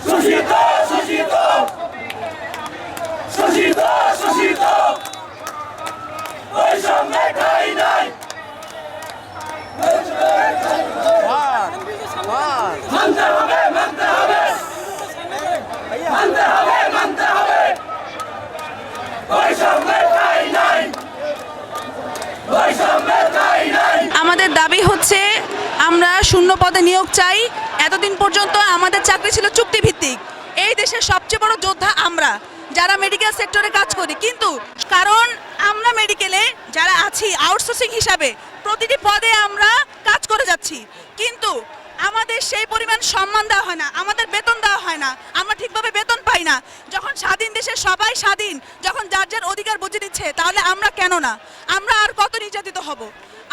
শোষিত শোষিত শোষিত শোষিত বৈষম্যে ঠাঁই নাই। মানতে হবে মানতে হবে মানতে হবে মানতে হবে বৈষম্যে ঠাঁই নাই বৈষম্যে ঠাঁই নাই। আমাদের দাবি হচ্ছে আমরা শূন্য পদে নিয়োগ চাই। এতদিন পর্যন্ত আমাদের চাকরি ছিল চুক্তিভিত্তিক। এই দেশের সবচেয়ে বড় যোদ্ধা আমরা যারা মেডিকেল সেক্টরে কাজ করি, কিন্তু কারণ আমরা মেডিকেলে যারা আছি আউটসোর্সিং হিসাবে প্রতিটি পদে আমরা কাজ করে যাচ্ছি, কিন্তু আমাদের সেই পরিমাণ সম্মান দেওয়া হয় না, আমাদের বেতন দেওয়া হয় না, আমরা ঠিকভাবে বেতন পাই না। যখন স্বাধীন দেশে সবাই স্বাধীন, যখন যার যার অধিকার বুঝে দিচ্ছে, তাহলে আমরা কেন না? আমরা আর কত নির্যাতিত হব?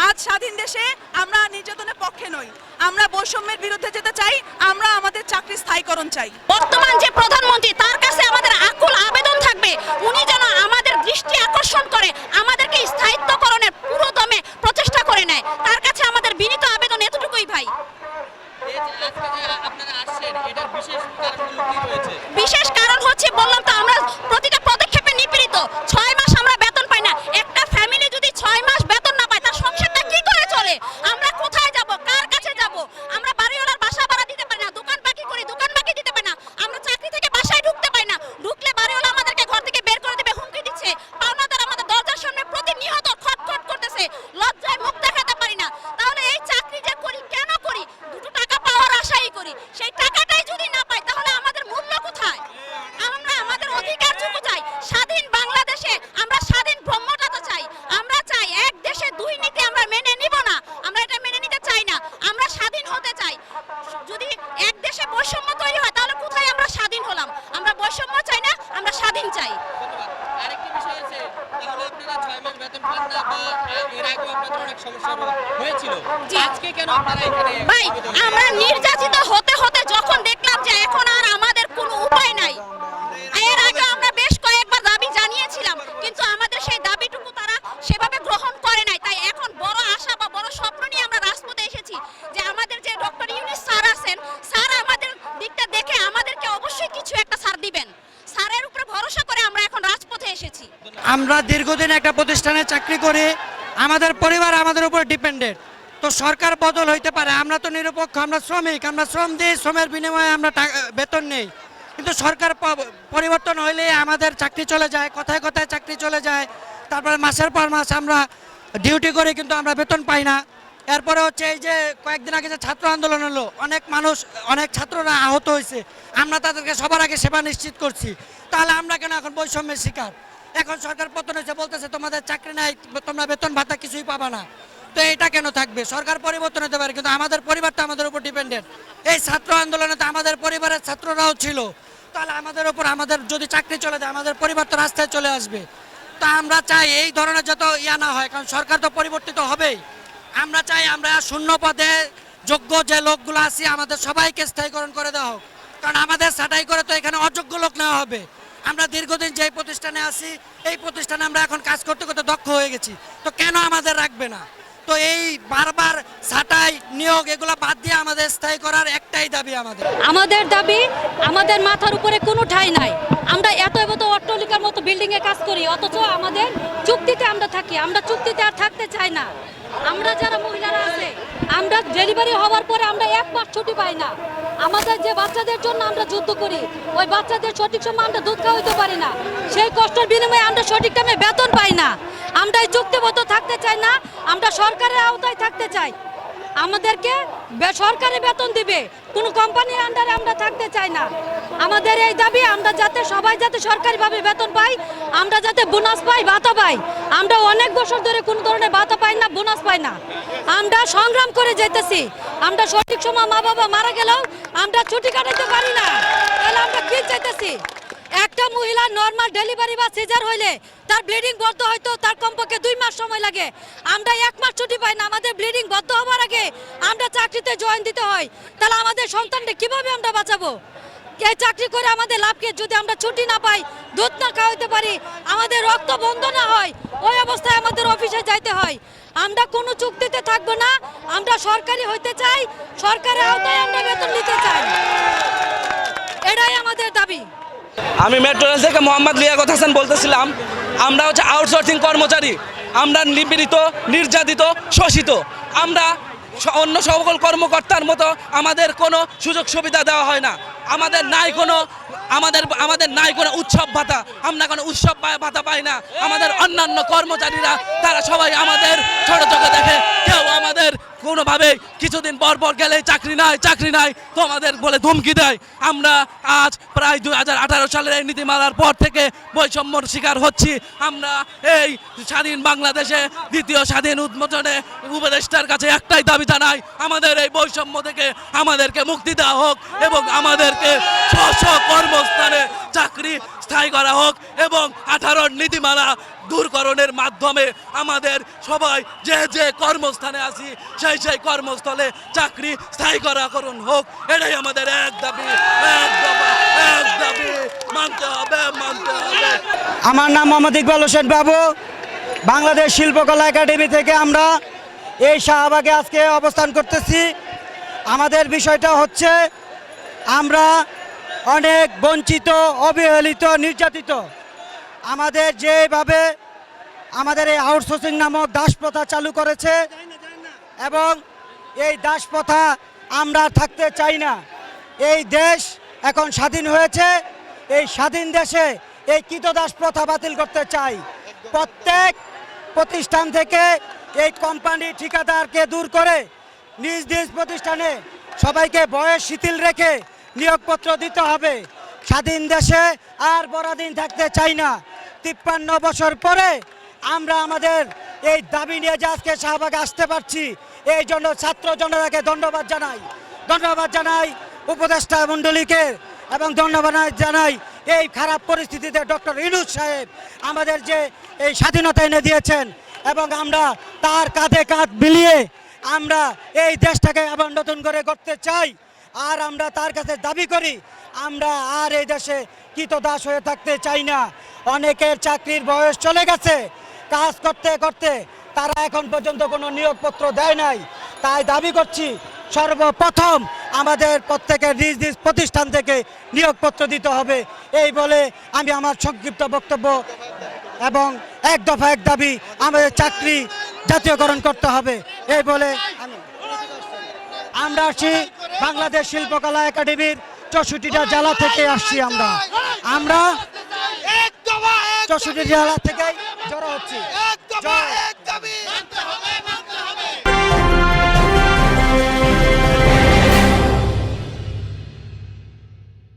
আজ স্বাধীন দেশে আমরা নির্যাতনের পক্ষে নই, আমরা বৈষম্যের বিরুদ্ধে যেতে চাই, আমরা আমাদের চাকরি স্থায়ীকরণ চাই। বর্তমান যে প্রধানমন্ত্রী, তার কাছে আমাদের আকুল আবেদন থাকবে উনি যেন আমাদের দৃষ্টি আকর্ষণ করে আমাদেরকে স্থায়িত্বকরণের পুরোদমে প্রচেষ্টা করে নেয়। তার কাছে আমাদের বিনীত আবেদন এতটুকুই ভাই। বিশেষ কারণ হচ্ছে বললাম তো, আমরা প্রতিটা পদক্ষেপে নিপীড়িত। 6 মাস আমরা বেতন পাই না। একটা ফ্যামিলি যদি 6 মাস বেতন না পায়, তার সংসারটা কি করে চলে? আমরা কোথায় যাব, কার কাছে যাব? আমরা বাড়িওয়ালার বাসা ভাড়া দিতে পারি না, দোকান বাকি করি, দোকান বাকি দিতে পারি না, আমরা চাকরি থেকে বাসায় ঢুকতে পারি না। ঢুকলে বাড়িওয়ালা আমাদেরকে ঘর থেকে বের করে দেবে, হুমকি দিচ্ছে। পাওনাদার আমাদের দরজার সামনে প্রতিনিয়ত খটখট করতেছে, লজ্জায় মুখ দেখাতে পারি না। তাহলে এই চাকরি যে করি কেন করি? দুটো টাকা পাওয়ার আশাই করি। সেই টাকাটাই যদি না পাই, তাহলে আমাদের মূল্য কোথায়? আমরা আমাদের অধিকারটুকু চাই। স্বাধীন বাংলাদেশে আমরা স্বাধীন ব্রহ্মটাতে চাই। আমরা চাই এক দেশে দুই নীতি আমরা মেনে নিব না, আমরা এটা মেনে নিতে চাই না। আমরা স্বাধীন হতে চাই। যদি এক দেশে বৈষম্য তৈরি হয়, তাহলে কোথায় আমরা স্বাধীন হলাম? আমরা বৈষম্য চাই না, আমরা স্বাধীন চাই। আরেকটি বিষয় আছে, তাহলে আপনারা 6 মাস বেতন পান না, বা এর আগেও আপনাদের অনেক সমস্যা হয়েছিল, আজকে কেন আপনারা এখানে? ভাই, আমরা নির্যাতিত হতে হতে যখন দেখলাম যে এখন আর আমাদের কোনো উপায় নাই, এর আগে আমরা বেশ কয়েকবার দাবি জানিয়েছিলাম, কিন্তু আমাদের সেই দাবিটুকু তারা সেভাবে গ্রহণ করে নাই। তাই এখন বড় আশা বা বড় স্বপ্ন নিয়ে আমরা রাজপথে এসেছি যে আমাদের যে ডক্টর ইউনূস স্যার আছেন, স্যার আমাদের দিকটা দেখে আমাদেরকে অবশ্যই কিছু একটা ছাড় দিবেন। স্যারের উপরে ভরসা করে আমরা এখন রাজপথে এসেছি। আমরা দীর্ঘদিন একটা প্রতিষ্ঠানে চাকরি করি, আমাদের পরিবার আমাদের উপর ডিপেন্ডেন্ট। তো সরকার বদল হইতে পারে, আমরা তো নিরপেক্ষ, আমরা শ্রমিক, আমরা শ্রম দিই, শ্রমের বিনিময়ে আমরা বেতন নেই। কিন্তু সরকার পরিবর্তন হইলে আমাদের চাকরি চলে যায়, কথায় কথায় চাকরি চলে যায়। তারপরে মাসের পর মাস আমরা ডিউটি করি, কিন্তু আমরা বেতন পাই না। এরপরে হচ্ছে এই যে কয়েকদিন আগে যে ছাত্র আন্দোলন হলো, অনেক মানুষ, অনেক ছাত্ররা আহত হয়েছে, আমরা তাদেরকে সবার আগে সেবা নিশ্চিত করছি। তাহলে আমরা কেন এখন বৈষম্যের শিকার? এখন সরকার পতন হয়েছে, বলতেছে তোমাদের চাকরি নাই, তোমরা বেতন ভাতা কিছুই পাবা না। তো এটা কেন থাকবে? সরকার পরিবর্তন হতে পারে, কিন্তু আমাদের পরিবারটা আমাদের উপর ডিপেন্ডেন্ট। এই ছাত্র আন্দোলনে তো আমাদের পরিবারের ছাত্ররাও ছিল। তাহলে আমাদের উপর, আমাদের যদি চাকরি চলে যায়, আমাদের পরিবার তো রাস্তায় চলে আসবে। তা আমরা চাই এই ধরনের যত না হয়, কারণ সরকার তো পরিবর্তিত হবেই। আমরা চাই আমরা শূন্য পদে যোগ্য যে লোকগুলো আছি, আমাদের সবাইকে স্থায়ীকরণ করে দেওয়া হোক। কারণ আমাদের ছাঁটাই করে তো এখানে অযোগ্য লোক নেওয়া হবে। আমরা দীর্ঘদিন যেই প্রতিষ্ঠানে আছি, এই প্রতিষ্ঠানে আমরা এখন কাজ করতে করতে দক্ষ হয়ে গেছি, তো কেন আমাদের রাখবে না? তো এই বারবার ছাঁটাই নিয়োগ এগুলো বাদ দিয়ে আমাদের স্থায়ী করার একটাই দাবি। আমাদের দাবি, আমাদের মাথার উপরে কোনো ঠাঁই নাই। আমরা এত অট্টালিকার মতো বিল্ডিংয়ে কাজ করি, অথচ আমাদের চুক্তিতে আমরা থাকি। আমরা চুক্তিতে আর থাকতে চাই না। আমরা যারা মহিলারা আছে, আমরা ডেলিভারি হওয়ার পরে আমরা 1 মাস ছুটি পাই না। আমাদের যে বাচ্চাদের জন্য আমরা যুদ্ধ করি, ওই বাচ্চাদের সঠিক সময় আমরা দুধ খাওয়াইতে পারি না। সেই কষ্টের বিনিময়ে আমরা সঠিক টাইমে বেতন পাই না। আমরা এই চুক্তিবদ্ধ থাকতে চাই না, আমরা সরকারের আওতায় থাকতে চাই। আমাদেরকে সরকারি বেতন দিবে, কোনো কোম্পানির আন্ডারে আমরা থাকতে চাই না। আমাদের এই দাবি, আমরা যাতে সবাই যাতে সরকারিভাবে বেতন পাই, আমরা যাতে বোনাস পাই, ভাতা পাই। আমরা অনেক বছর ধরে কোনো ধরনের ভাতা পাই না, বোনাস পাই না। আমরা সংগ্রাম করে যেতেছি। আমরা সঠিক সময় মা বাবা মারা গেলেও আমরা ছুটি কাটাতে পারি না। তাহলে আমরা কি চাইতেছি? একটা মহিলা নর্মাল ডেলিভারি বা সিজার হইলে তার ব্লিডিং বন্ধ হয়তো তার কমপক্ষে 2 মাস সময় লাগে। আমরা 1 মাস ছুটি পাই না। আমাদের ব্লিডিং বন্ধ হওয়ার আগে আমরা চাকরিতে জয়েন দিতে হয়। তাহলে আমাদের সন্তানকে কিভাবে আমরা বাঁচাবো? এই চাকরি করে আমাদের লাভ কি? যদি আমরা ছুটি না পাই, দুধ না খাওয়াইতে পারি, আমাদের রক্ত বন্ধ না হয়, ওই অবস্থায় আমাদের অফিসে যাইতে হয়। আমরা কোনো চুক্তিতে থাকবো না। আমরা সরকারি হইতে চাই, সরকারের আওতায় আমরা বেতন নিতে চাই। এটাই দাবি? আমি মেট্রো রেল থেকে মোহাম্মদ লিয়াকত হাসান বলতেছিলাম, আমরা হচ্ছে আউটসোর্সিং কর্মচারী, আমরা নিপীড়িত, নির্যাতিত, শোষিত। আমরা অন্য সকল কর্মকর্তার মতো আমাদের কোনো সুযোগ সুবিধা দেওয়া হয় না। আমাদের নাই কোনো উৎসব ভাতা, আমরা কোনো উৎসব ভাতা পাই না। আমাদের অন্যান্য কর্মচারীরা তারা সবাই আমাদের ছোট চোখে দেখে, কেউ আমাদের কোনোভাবে কিছুদিন পর পর গেলে চাকরি নাই তো আমাদের বলে ধমকি দেয়। আমরা আজ প্রায় 2018 সালের এই নীতিমালার পর থেকে বৈষম্যর শিকার হচ্ছি। আমরা এই স্বাধীন বাংলাদেশে দ্বিতীয় স্বাধীন উন্মোচনে উপদেষ্টার কাছে একটাই দাবি জানাই, আমাদের এই বৈষম্য থেকে আমাদেরকে মুক্তি দেওয়া হোক এবং আমাদেরকে স্ব কর্মস্থানে চাকরি স্থায়ী করা হোক এবং 18 নীতিমালা দূরকরণের মাধ্যমে আমাদের সবাই যে কর্মস্থানে আছি সেই কর্মস্থলে চাকরি স্থায়ী করাকরণ হোক। এটাই আমাদের এক দাবি, এক দাবি মানতে হবে। আমার নাম মোহাম্মদ ইকবাল হোসেন বাবু, বাংলাদেশ শিল্পকলা একাডেমি থেকে আমরা এই শাহবাগে আজকে অবস্থান করতেছি। আমাদের বিষয়টা হচ্ছে আমরা অনেক বঞ্চিত, অবহেলিত, নির্যাতিত। আমাদের যেভাবে আমাদের এই আউটসোর্সিং নামক দাসপ্রথা চালু করেছে এবং এই দাসপ্রথা আমরা থাকতে চাই না। এই দেশ এখন স্বাধীন হয়েছে, এই স্বাধীন দেশে এই কৃতদাস প্রথা বাতিল করতে চাই। প্রত্যেক প্রতিষ্ঠান থেকে এই কোম্পানি ঠিকাদারকে দূর করে নিজ নিজ প্রতিষ্ঠানে সবাইকে বয়স শিথিল রেখে নিয়োগপত্র দিতে হবে। স্বাধীন দেশে আর বড়দিন থাকতে চাই না। 53 বছর পরে আমরা আমাদের এই দাবি নিয়ে যে আজকে শাহবাগে আসতে পারছি, এই জন্য ছাত্র জনতাকে ধন্যবাদ জানাই উপদেষ্টা মণ্ডলীকে এবং ধন্যবাদ জানাই এই খারাপ পরিস্থিতিতে ডক্টর ইউনূস সাহেব আমাদের যে এই স্বাধীনতা এনে দিয়েছেন এবং আমরা তার কাঁধে কাঁধ মিলিয়ে আমরা এই দেশটাকে আবার নতুন করে করতে চাই। আর আমরা তার কাছে দাবি করি, আমরা আর এই দেশে কৃতদাস হয়ে থাকতে চাই না। অনেকের চাকরির বয়স চলে গেছে, কাজ করতে করতে তারা এখন পর্যন্ত কোনো নিয়োগপত্র দেয় নাই। তাই দাবি করছি সর্বপ্রথম আমাদের প্রত্যেকের নিজ নিজ প্রতিষ্ঠান থেকে নিয়োগপত্র দিতে হবে। এই বলে আমি আমার সংক্ষিপ্ত বক্তব্য এবং এক দফা এক দাবি, আমাদের চাকরি জাতীয়করণ করতে হবে এই বলে আমরা আসছি বাংলাদেশ শিল্পকলা একাডেমির 64টা জেলা থেকে আসছি। আমরা 64 জেলা থেকে জড়ো হচ্ছি।